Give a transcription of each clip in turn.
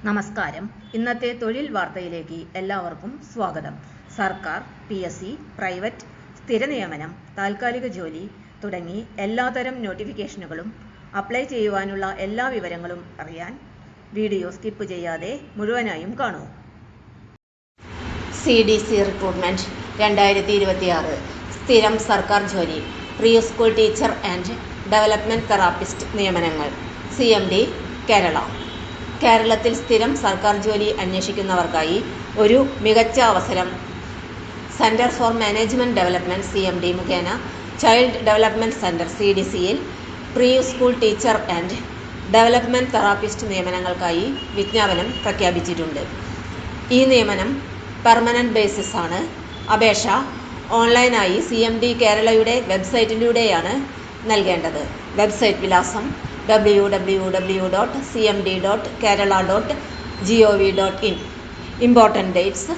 നമസ്കാരം. ഇന്നത്തെ തൊഴിൽ വാർത്തയിലേക്ക് എല്ലാവർക്കും സ്വാഗതം. സർക്കാർ, PSC, പ്രൈവറ്റ്, സ്ഥിര നിയമനം, താൽക്കാലിക ജോലി തുടങ്ങി എല്ലാതരം നോട്ടിഫിക്കേഷനുകളും അപ്ലൈ ചെയ്യുവാനുള്ള എല്ലാ വിവരങ്ങളും അറിയാൻ വീഡിയോ സ്കിപ്പ് ചെയ്യാതെ മുഴുവനായും കാണൂ. CDC റിക്രൂട്ട്മെന്റ് 2026 സ്ഥിരം സർക്കാർ ജോലി, pre school teacher and development therapist നിയമനങ്ങൾ. CMD കേരള. കേരളത്തിൽ സ്ഥിരം സർക്കാർ ജോലി അന്വേഷിക്കുന്നവർക്കായി ഒരു മികച്ച അവസരം centre for management development CMD മുഖേന ചൈൽഡ് ഡെവലപ്മെന്റ് സെന്റർ CDCയിൽ pre school teacher and development therapist നിയമനങ്ങൾക്കായി വിജ്ഞാപനം പ്രഖ്യാപിച്ചിട്ടുണ്ട്. ഈ നിയമനം പെർമനന്റ് ബേസിസ് ആണ്. അപേക്ഷ ഓൺലൈനായി CMD കേരളയുടെ വെബ്സൈറ്റിലൂടെയാണ് നൽകേണ്ടത്. വെബ്സൈറ്റ് വിലാസം www.cmd.kerala.gov.in. ഇമ്പോർട്ടൻറ്റ് ഡേറ്റ്സ്: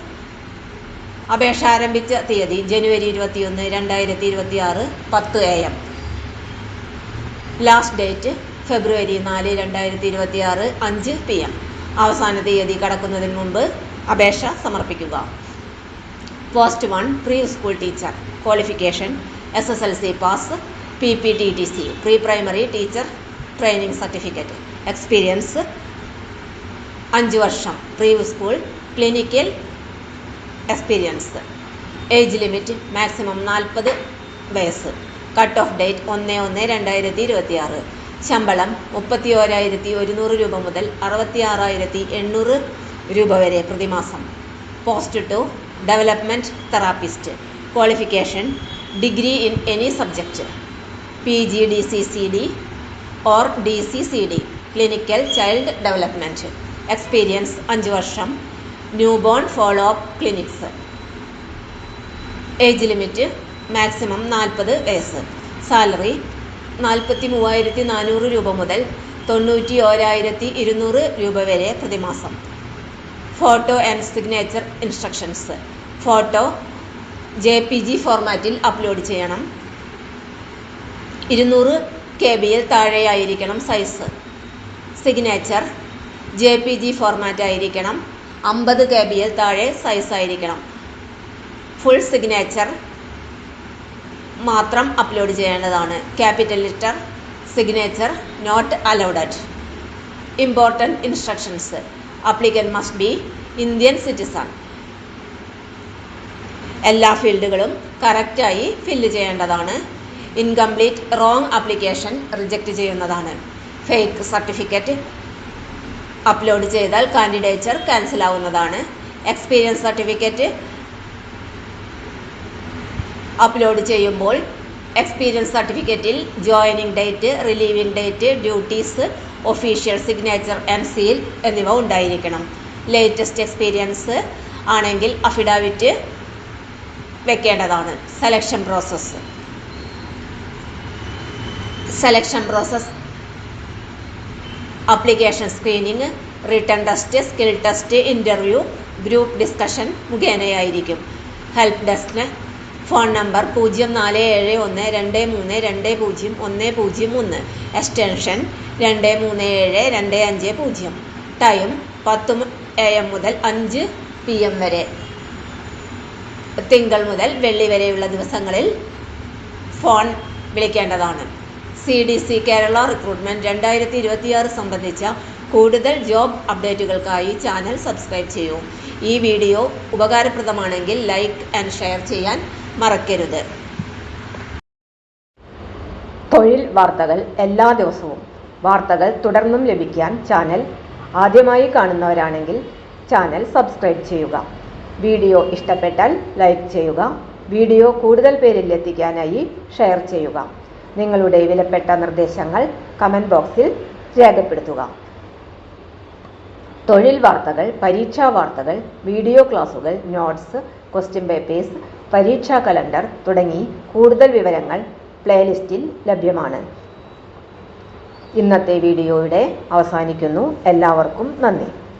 അപേക്ഷ ആരംഭിച്ച തീയതി ജനുവരി 21, 2026 10 AM. Last date February 4, 2026 5 PM. അവസാന തീയതി കടക്കുന്നതിന് മുമ്പ് അപേക്ഷ സമർപ്പിക്കുക. Post 1 pre school teacher. Qualification SSLC pass, PPTTC pre primary teacher training certificate. Experience 5 വർഷം pre school clinical experience. Age limit maximum 40 വയസ്സ്. Cut off date 1/1/2026. ശമ്പളം 31,100 രൂപ മുതൽ 66,800 രൂപ വരെ പ്രതിമാസം. Post 2 development therapist. Qualification degree in any subject, PGDCCD or DCCD clinical child development. Experience 5 വർഷം. New born follow up clinics. Age limit maximum 40 വയസ്സ്. Salary 43,400 രൂപ മുതൽ 91,200 രൂപ വരെ പ്രതിമാസം. Photo and signature instructions. Photo JPG ഫോർമാറ്റിൽ അപ്ലോഡ് ചെയ്യണം. 200 KB താഴെയായിരിക്കണം സൈസ്. സിഗ്നേച്ചർ JPG ഫോർമാറ്റ് ആയിരിക്കണം. 50 KB താഴെ സൈസ് ആയിരിക്കണം. ഫുൾ സിഗ്നേച്ചർ മാത്രം അപ്ലോഡ് ചെയ്യേണ്ടതാണ്. Capital letter signature not allowed. Important instructions: applicant must be Indian citizen. എല്ലാ ഫീൽഡുകളും കറക്റ്റായി ഫില്ല് ചെയ്യേണ്ടതാണ്. ഇൻകംപ്ലീറ്റ് റോങ് ആപ്ലിക്കേഷൻ റിജക്റ്റ് ചെയ്യുന്നതാണ്. ഫേക്ക് സർട്ടിഫിക്കറ്റ് അപ്ലോഡ് ചെയ്താൽ കാൻഡിഡേച്ചർ ക്യാൻസൽ ആവുന്നതാണ്. എക്സ്പീരിയൻസ് സർട്ടിഫിക്കറ്റ് അപ്ലോഡ് ചെയ്യുമ്പോൾ എക്സ്പീരിയൻസ് സർട്ടിഫിക്കറ്റിൽ joining date, relieving date, duties, official signature and seal എന്നിവ ഉണ്ടായിരിക്കണം. ലേറ്റസ്റ്റ് എക്സ്പീരിയൻസ് ആണെങ്കിൽ അഫിഡാവിറ്റ് വെക്കേണ്ടതാണ്. Selection process application screening, written test, skill test, interview, group discussion മുഖേനയായിരിക്കും. Help ഡെസ്കിന് phone number 041232020103. Extension 237-250. Time 10 AM മുതൽ 5 PM വരെ. തിങ്കൾ മുതൽ വെള്ളി വരെയുള്ള ദിവസങ്ങളിൽ ഫോൺ വിളിക്കേണ്ടതാണ്. CDC കേരള റിക്രൂട്ട്മെന്റ് 2026 സംബന്ധിച്ച കൂടുതൽ ജോബ് അപ്ഡേറ്റുകൾക്കായി ചാനൽ സബ്സ്ക്രൈബ് ചെയ്യൂ. ഈ വീഡിയോ ഉപകാരപ്രദമാണെങ്കിൽ ലൈക്ക് ആൻഡ് ഷെയർ ചെയ്യാൻ മറക്കരുത്. തൊഴിൽ വാർത്തകൾ എല്ലാ ദിവസവും. വാർത്തകൾ തുടർന്നും ലഭിക്കാൻ ചാനൽ ആദ്യമായി കാണുന്നവരാണെങ്കിൽ ചാനൽ സബ്സ്ക്രൈബ് ചെയ്യുക. വീഡിയോ ഇഷ്ടപ്പെട്ടാൽ ലൈക്ക് ചെയ്യുക. വീഡിയോ കൂടുതൽ പേരിൽ എത്തിക്കാനായി ഷെയർ ചെയ്യുക. നിങ്ങളുടെ വിലപ്പെട്ട നിർദ്ദേശങ്ങൾ കമൻറ്റ് ബോക്സിൽ രേഖപ്പെടുത്തുക. തൊഴിൽ വാർത്തകൾ, പരീക്ഷാ വാർത്തകൾ, വീഡിയോ ക്ലാസുകൾ, നോട്ട്സ്, ക്വസ്റ്റ്യൻ പേപ്പേഴ്സ്, പരീക്ഷാ കലണ്ടർ തുടങ്ങി കൂടുതൽ വിവരങ്ങൾ പ്ലേലിസ്റ്റിൽ ലഭ്യമാണ്. ഇന്നത്തെ വീഡിയോയുടെ അവസാനിക്കുന്നു. എല്ലാവർക്കും നന്ദി.